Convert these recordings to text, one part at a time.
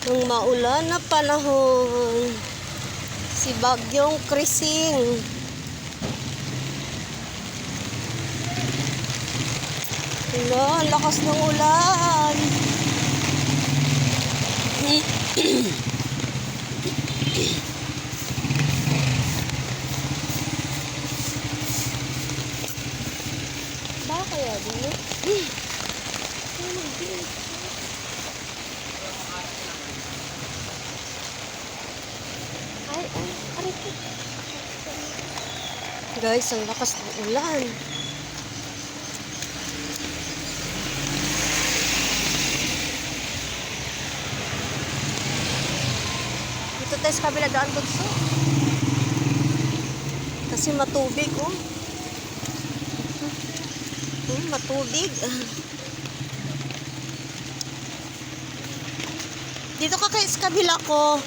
ng maulan na panahon. Si Bagyong Krising. Wala, ang lakas ng ulan. Ba kaya din? Guys, ang lakas ng ulan. Dito tayo sa kabila daan bunso. Kasi matubig, oh. Matubig. Dito ka kay sa kabila ko.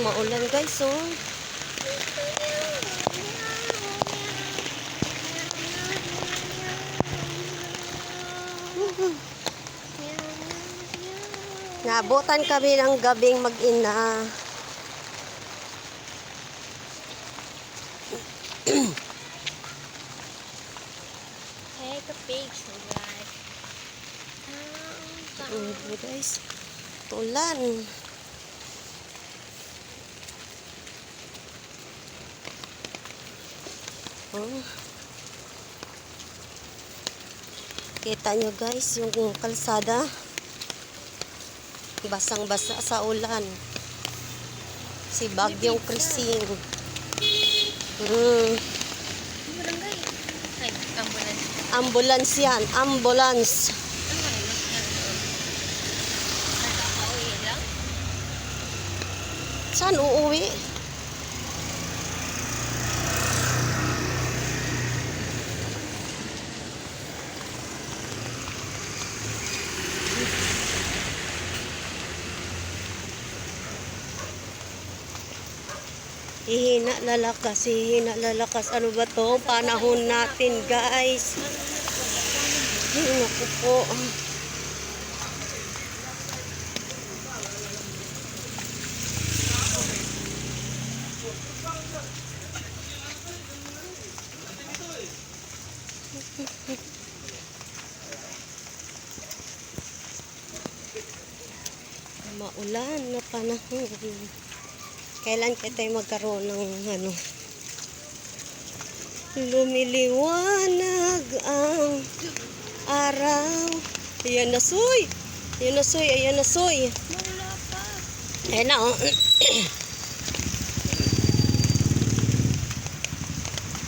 Maulan guys, oh. Nabutan kami ng gabing mag-ina. Take a picture, guys. Guys, ulan. Oh. Kita nyo guys yung kalsada basang-basa sa ulan. Si Bagyong Krising. Barangay. Ay, ambulance. Ambulance yan, ambulance. Nakakauwi lang? Saan uuwi? Hihina lalakas, hihina lalakas. Ano ba to? Panahon natin guys. Naku po. Maulan na panahon. Kailan kaya tayo magkaroon ng ano? Lumiliwanag ang araw. Ayan na, soy. Ayan na, soy. Ayan na, soy. Wala pa. Ayan na, oh.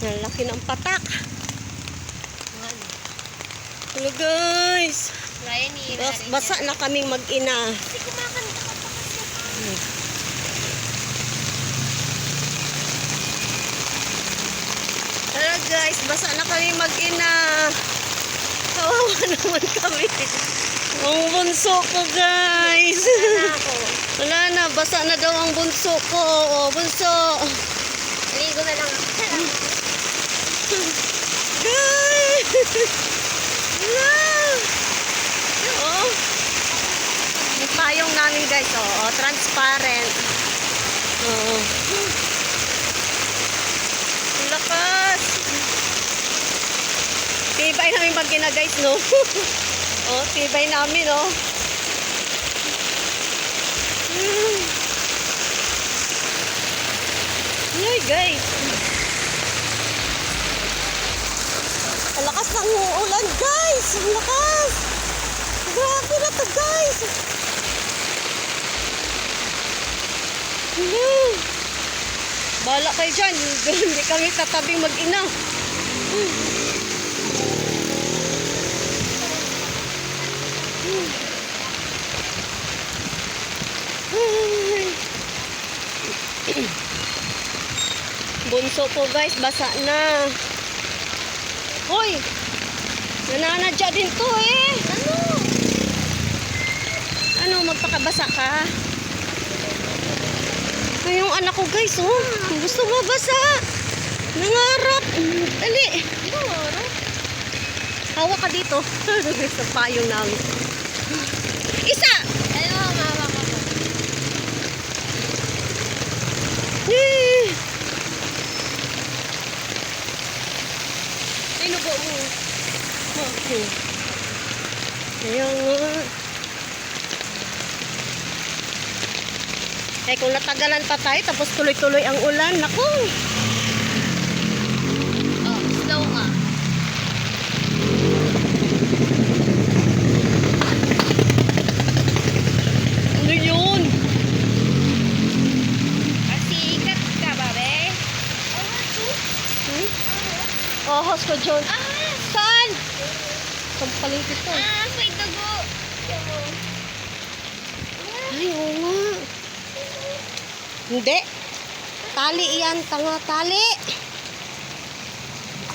Ang laki ng patak. Hello, guys. Basa na kaming mag-ina. Kasi kumakanta ka pa kasi. Hello guys, basa na kami mag-ina. Kawawa naman kami. Ang bunso ko guys. Wala na, basa na daw ang bunso ko. O, bunso. Ligo na lang ako. Guys. Wala. Oh. Yung payong namin guys, oh, transparent. Oh. Lakas. Tibay namin mag-ina guys, no? Oh, tibay namin, oh. Ay, guys. Ang lakas ng ulan, guys. Ang lakas. Grabe na to, guys. Bahala kayo dyan. Hindi kami tatabing mag-ina. Bunso ko guys, basa na. Hoy! Nananadya din to eh. Ano, magpakabasa ka? Ay, yung anak ko guys, oh. Gusto mabasa. Nangarap. Dali. Nangarap. Hawak ka dito. Sa payong namin. Isa! Ano mo, mama ko. Eh. Tinubo mo. Okay. Kaya nga. Eh kung natagalan pa tayo, tapos tuloy-tuloy ang ulan. Naku! Oh, slow ka. Ano yun? Pasikat ka ba, be? Hmm? Ahas ko dyan. Saan? Kampaligid to. May dugo. Ay, oo nga. Hindi. Tali yan, tanga. Tali.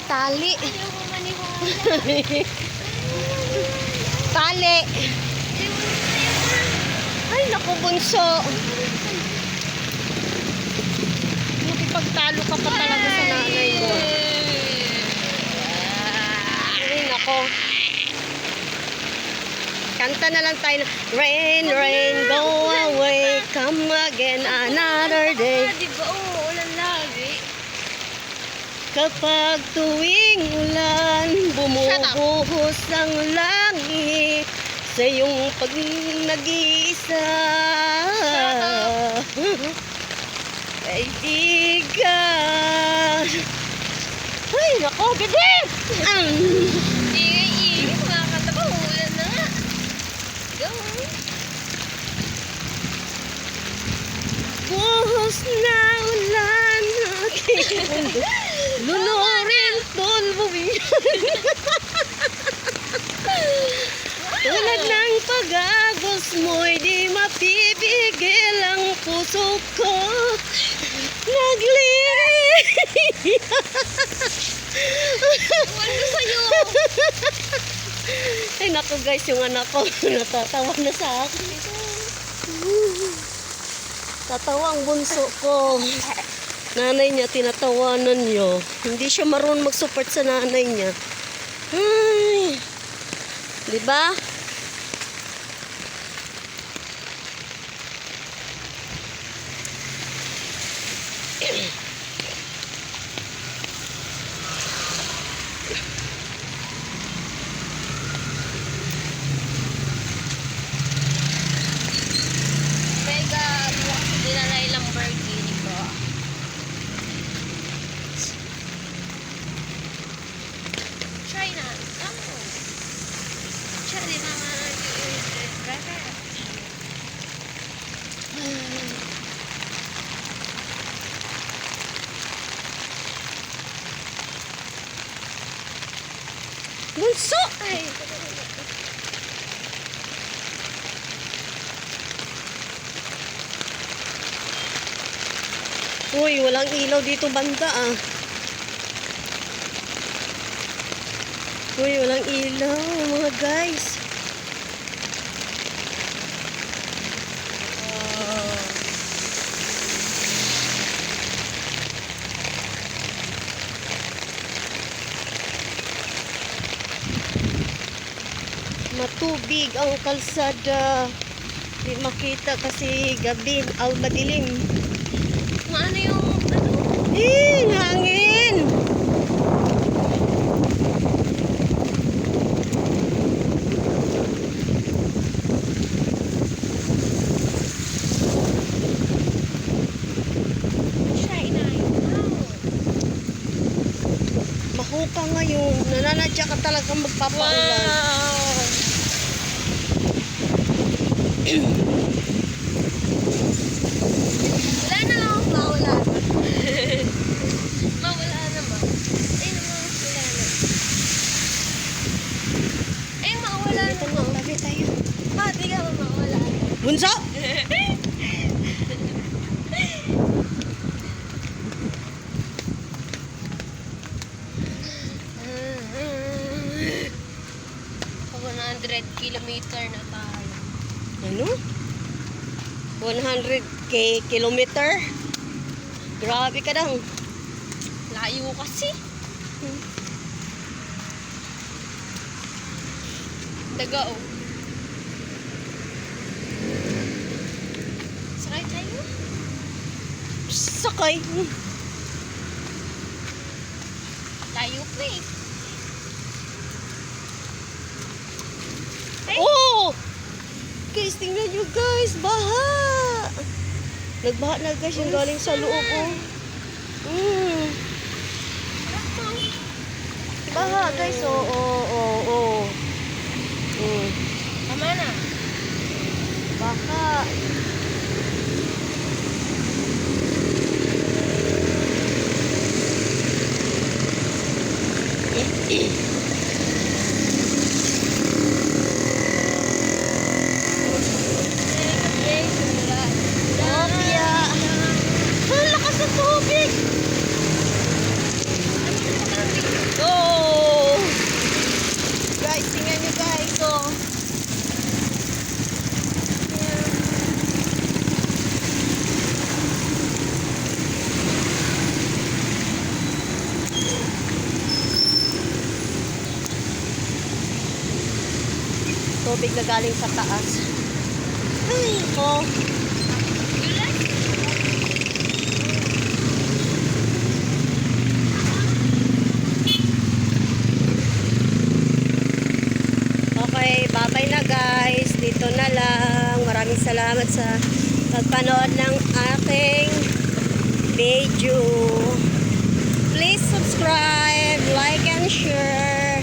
Tali. Ayaw ko maniwala. Tali. Ay, naku, bunso. Makipagtalo ka pa talaga sa nanay mo. Ay, nako. Kanta na lang tayo. Rain, rain, go away. Come again another day. Di ba? Oo, ulan lagi. Kapag tuwing ulan, bumubuhos ang langit sa iyong pag nag-iisa. Kaibigan. Ay, nako, bebe! Ingay-ingay. Makakanta ba? Ulan na nga. Go. Buhos na ulan aking mundo. Lunurin tulbuin. Tulad ng pag-agos mo'y di mapipigil ang puso ko. Naglilig. Uwan ko sa'yo. Ay naku guys, yung anak ko natatawa na sa akin. Tatawa ang bunso ko. Nanay niya, tinatawanan niyo. Hindi siya marunong mag-support sa nanay niya. Ay. Diba? Mega, bukas dinala yung Lamborghini ko. Try na. Ano? Try din naman yung driver. Bunso! Ay, Uy, walang ilaw dito banda ah. Uy, walang ilaw mga guys. Matubig ang kalsada. Di makita kasi gabi, madilim. kung ano yung, ano? Hangin! Siya, inay. Wow. Mahupa ngayon. Nananadya ka talaga magpapaulan. Wala na lang akong mawala. Mawala naman. Ay, naman, wala na. Ay, mawala Dito naman. na, tabi tayo. Ma, di ka ba mawala? Bunso! Ako 100 kilometer na tayo. Ano? 100 kilometer? Grabe ka daw. Layo kasi. Daga oh. Sakay tayo. Sakay. Layo pa eh. Oh! Guys, tingnan nyo guys. Baha. Nagbaha na guys yung galing sa loob oh. Baha guys. Oh. Tama na. Baha. Opya. Ang lakas ng tubig. Oh. Guys, tingnan nyo guys. Oh. Tubig na galing sa taas. Ay, oh. Okay, bye-bye na guys. Dito na lang. Maraming salamat sa pagpanood ng aking video. Please subscribe, like and share.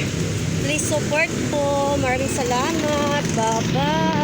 Please support po. Maraming salamat. Bye-bye.